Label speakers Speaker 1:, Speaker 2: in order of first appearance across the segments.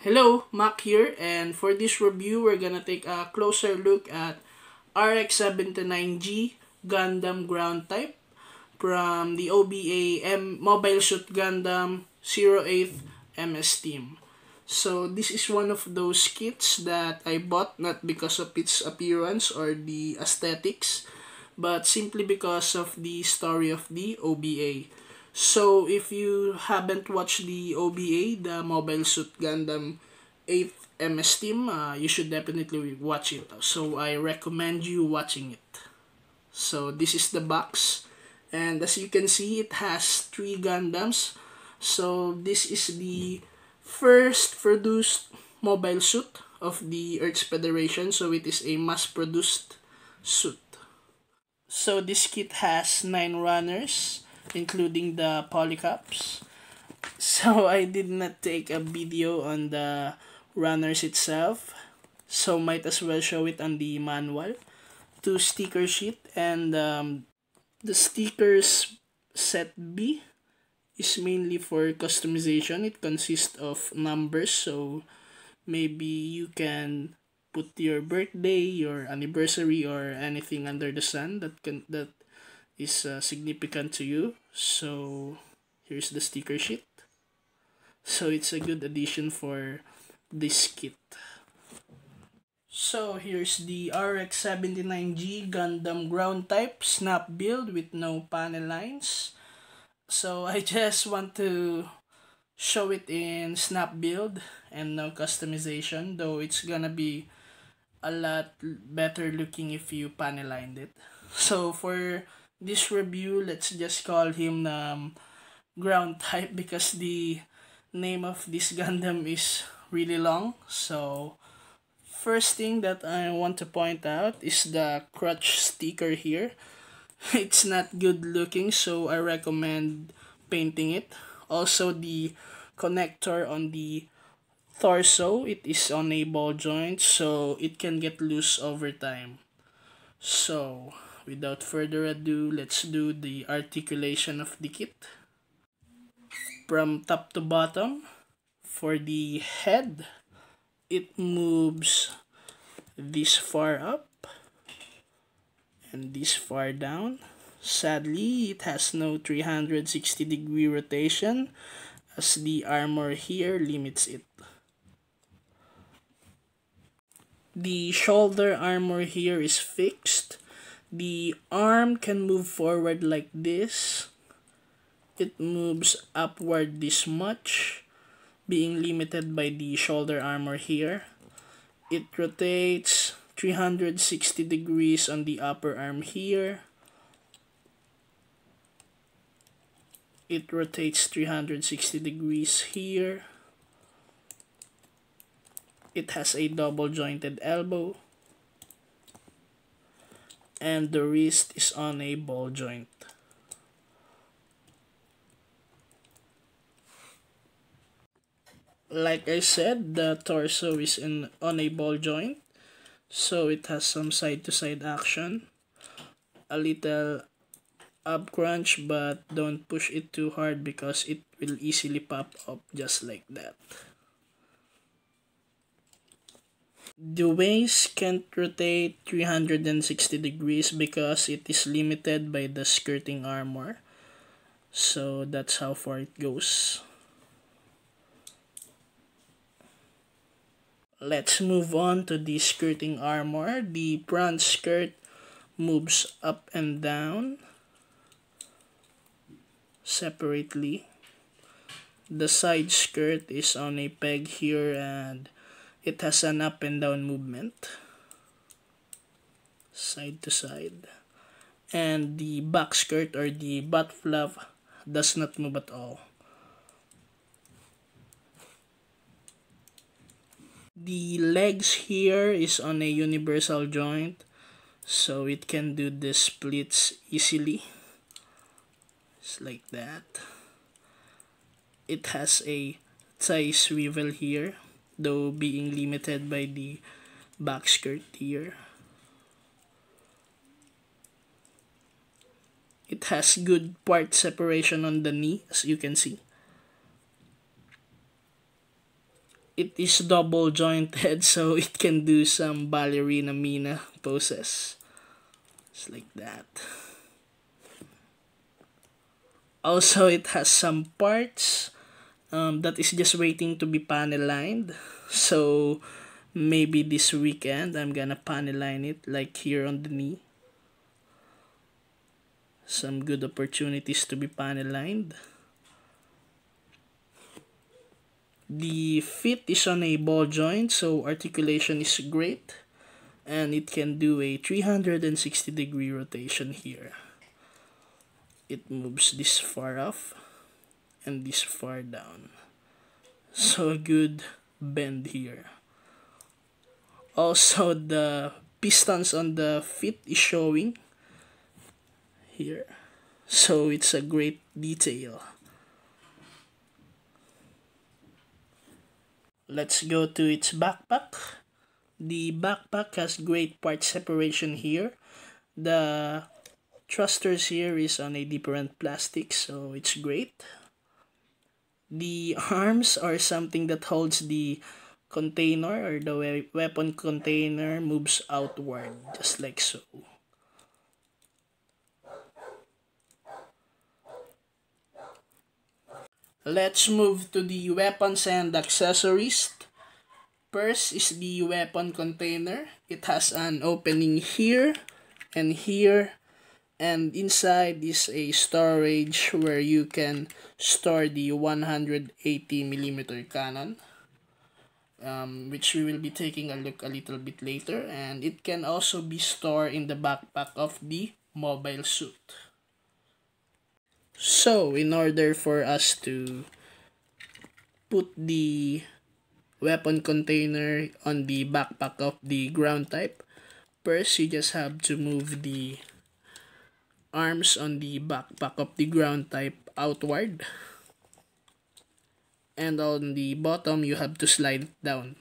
Speaker 1: Hello, Mac here, and for this review, we're gonna take a closer look at RX-79G Gundam ground type from the OBA Mobile Suit Gundam 08th MS Team. So this is one of those kits that I bought not because of its appearance or the aesthetics, but simply because of the story of the OBA. So if you haven't watched the OBA, the Mobile Suit Gundam 8th MS Team, you should definitely watch it. So I recommend you watching it. So this is the box, and as you can see, it has 3 Gundams. So this is the first produced mobile suit of the Earth's Federation, so it is a mass-produced suit. So this kit has 9 runners, including the polycaps. So I did not take a video on the runners itself, so might as well show it on the manual. 2 sticker sheet, and the stickers set B is mainly for customization. It consists of numbers, so maybe you can put your birthday, your anniversary, or anything under the sun that is significant to you. So here's the sticker sheet. So it's a good addition for this kit. So here's the RX-79G Gundam ground type snap build with no panel lines. So I just want to show it in snap build and no customization, though it's gonna be a lot better looking if you panel lined it. So for this review, let's just call him ground type because the name of this Gundam is really long. So first thing that I want to point out is the crutch sticker here. It's not good looking, so I recommend painting it. Also, the connector on the torso, it is on a ball joint, so it can get loose over time. So without further ado, let's do the articulation of the kit from top to bottom. For the head, it moves this far up and this far down. Sadly, it has no 360-degree rotation as the armor here limits it. The shoulder armor here is fixed. The arm can move forward like this. It moves upward this much, being limited by the shoulder armor here. It rotates 360 degrees on the upper arm here. It rotates 360 degrees here. It has a double jointed elbow. And the wrist is on a ball joint. Like I said, the torso is on a ball joint, so it has some side-to-side action. A little ab crunch, but don't push it too hard because it will easily pop up just like that. The waist can't rotate 360 degrees because it is limited by the skirting armor. So that's how far it goes. Let's move on to the skirting armor. The front skirt moves up and down separately. The side skirt is on a peg here and it has an up and down movement, side to side. And the back skirt or the butt flap does not move at all. The legs here is on a universal joint, so it can do the splits easily. It's like that. It has a thigh swivel here, though being limited by the back skirt here. It has good part separation on the knee, as you can see. it is double jointed, so it can do some ballerina mina poses. Just like that. Also, it has some parts that is just waiting to be panel lined. So maybe this weekend I'm gonna panel line it, like here on the knee. Some good opportunities to be panel lined. The fit is on a ball joint, so articulation is great, and it can do a 360-degree rotation here. It moves this far up and this far down, so a good bend here. Also, the pistons on the fit is showing here, so it's a great detail. Let's go to its backpack. The backpack has great part separation here. The thrusters here is on a different plastic, so it's great. The arms are something that holds the container, or the weapon container moves outward, just like so. Let's move to the weapons and accessories. First is the weapon container. It has an opening here and here, and inside is a storage where you can store the 180mm cannon, which we will be taking a look a little bit later, and it can also be stored in the backpack of the mobile suit. So in order for us to put the weapon container on the backpack of the ground type, first you just have to move the arms on the backpack of the ground type outward, and on the bottom you have to slide it down,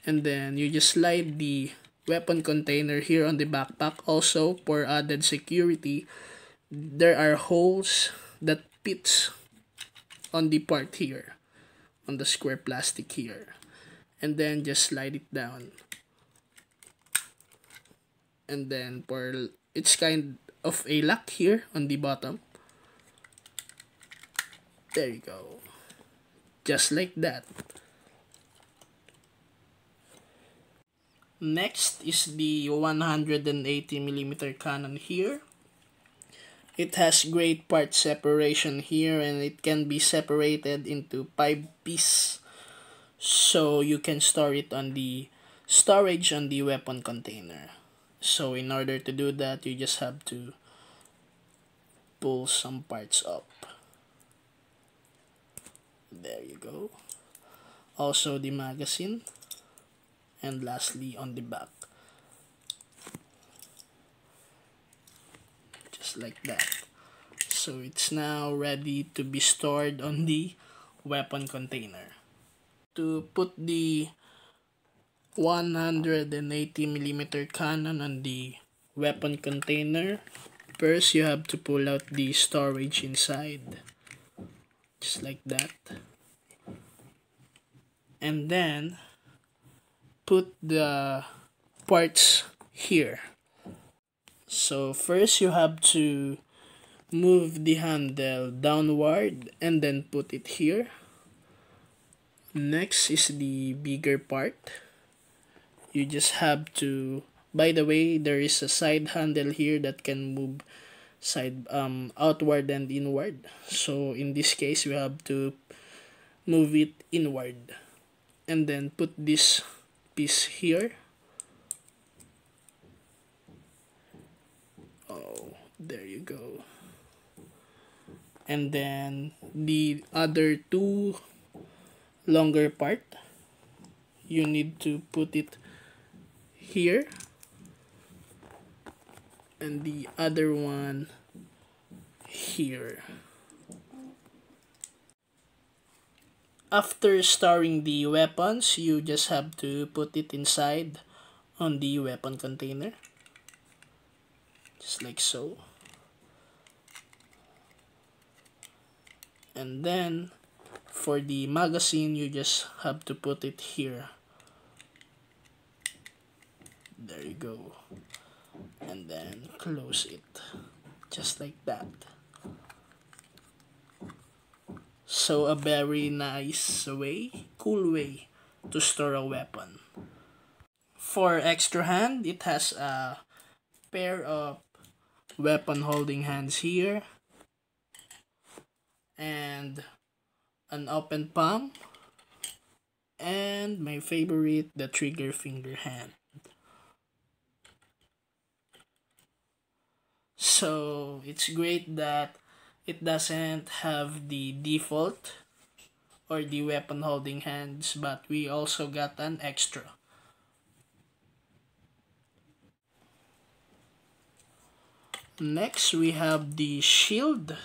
Speaker 1: and then you just slide the weapon container here on the backpack. Also, for added security, there are holes that fits on the part here, on the square plastic here, and then just slide it down, and then for it's kind of a lock here on the bottom. There you go, just like that. Next is the 180mm cannon here. It has great part separation here, and it can be separated into 5 pieces, so you can store it on the storage on the weapon container. So in order to do that, you just have to pull some parts up. There you go. Also the magazine, and lastly on the back, just like that. So it's now ready to be stored on the weapon container. To put the 180mm cannon on the weapon container, first you have to pull out the storage inside, just like that, and then put the parts here. So first you have to move the handle downward and then put it here. Next is the bigger part. You just have to, by the way, there is a side handle here that can move outward and inward. So in this case, we have to move it inward, and then put this piece here. Oh, there you go. And then the other two longer part, you need to put it here, and the other one here. After storing the weapons, you just have to put it inside on the weapon container, just like so. And then for the magazine, you just have to put it here. There you go. And then close it. Just like that. So a very nice way, cool way to store a weapon. For extra hand, it has a pair of weapon holding hands here. And an open palm. And my favorite, the trigger finger hand. So it's great that it doesn't have the default or the weapon holding hands, but we also got an extra. Next, we have the shield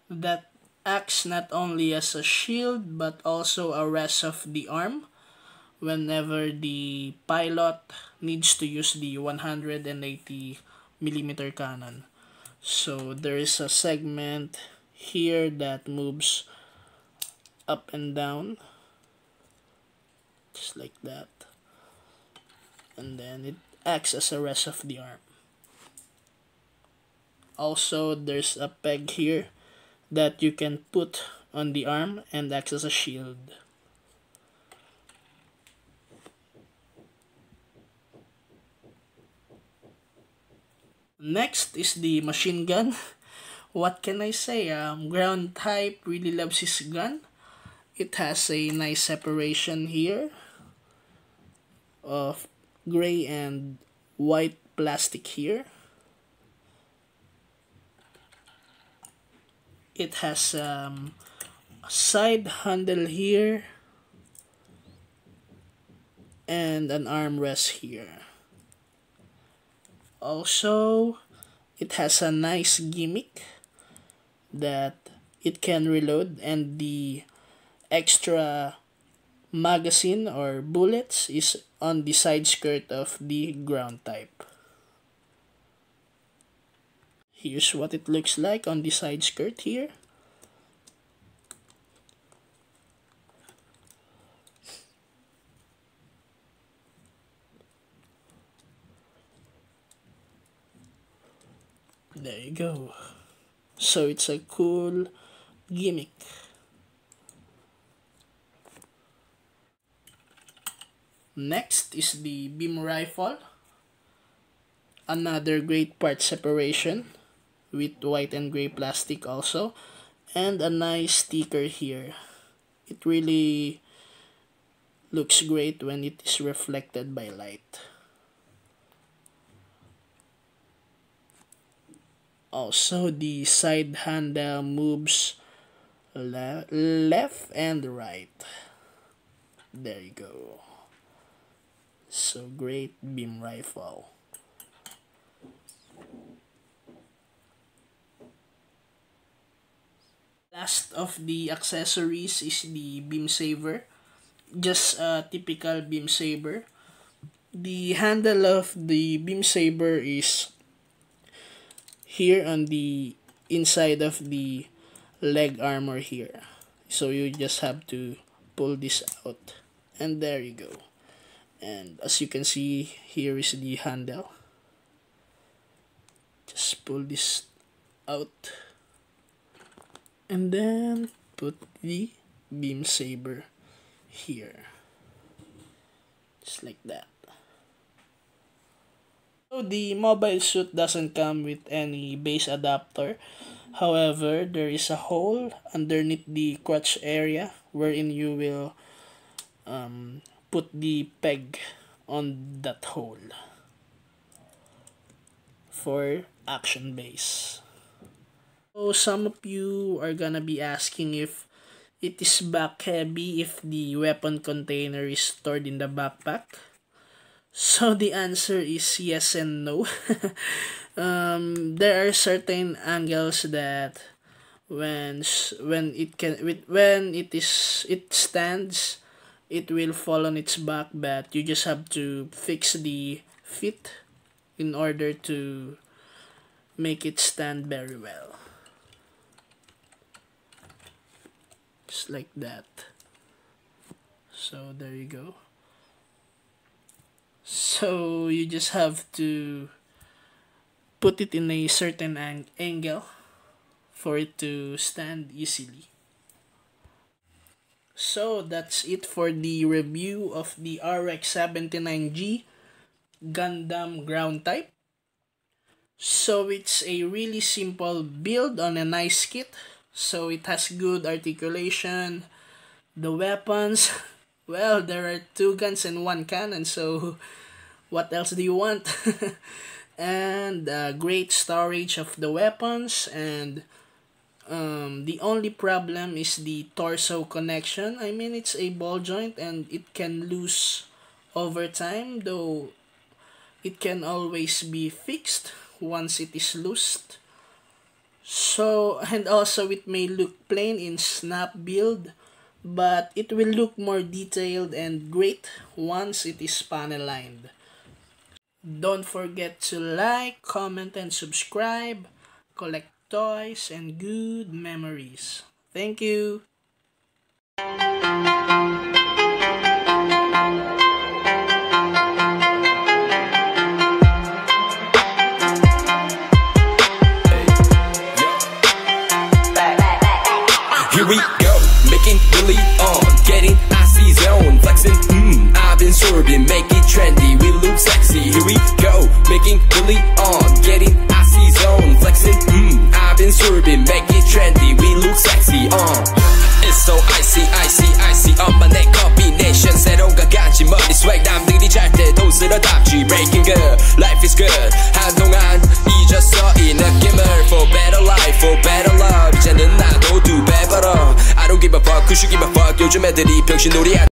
Speaker 1: that acts not only as a shield but also a rest of the arm whenever the pilot needs to use the 180mm cannon. So there is a segment here that moves up and down, just like that, and then it acts as a rest of the arm. Also, there's a peg here that you can put on the arm and acts as a shield. Next is the machine gun. What can I say? Ground type really loves his gun. It has a nice separation here of gray and white plastic here. It has a side handle here and an armrest here. Also, it has a nice gimmick that it can reload, and the extra magazine or bullets is on the side skirt of the ground type. Here's what it looks like on the side skirt here. There you go. So it's a cool gimmick. Next is the beam rifle. Another great part separation with white and gray plastic also, and a nice sticker here. It really looks great when it is reflected by light. Also, the side handle moves left and right. There you go. So great beam rifle. Last of the accessories is the beam saber. Just a typical beam saber. The handle of the beam saber is here on the inside of the leg armor here. So you just have to pull this out, and there you go. And as you can see, here is the handle. Just pull this out and then put the beam saber here, just like that. So the mobile suit doesn't come with any base adapter. However, there is a hole underneath the crotch area wherein you will put the peg on that hole for action base. So some of you are gonna be asking if it is back heavy if the weapon container is stored in the backpack. So the answer is yes and no. There are certain angles that when it stands, it will fall on its back, but you just have to fix the fit in order to make it stand very well. just like that. So there you go. So you just have to put it in a certain angle for it to stand easily. So that's it for the review of the RX-79G Gundam ground type. So it's a really simple build on a nice kit. So it has good articulation. The weapons, well, there are 2 guns and 1 cannon, so what else do you want? And great storage of the weapons, and the only problem is the torso connection. I mean, it's a ball joint and it can lose over time, though it can always be fixed once it is loosed. So, and also it may look plain in snap build, but it will look more detailed and great once it is panel lined. Don't forget to like, comment, and subscribe. Collect toys and good memories. Thank you.
Speaker 2: Here we go, making really on, getting icy zone, flexing, I've been sorbing, make it trendy, we look sexy. Here we go, making really on, getting icy zone, flexing, I've been sorbing, make it trendy, we look sexy, It's so icy, icy, icy, 엄마 내 combination, 새로운 가간지 머리 swag, 남들이 잘 때도 쓸어담지, breaking good, life is good, 한동안 잊었어 이 느낌을, for better life, for better love, 이제는 나도 2배 벌어, I don't give a fuck, who should give a fuck, 요즘 애들이 병신놀이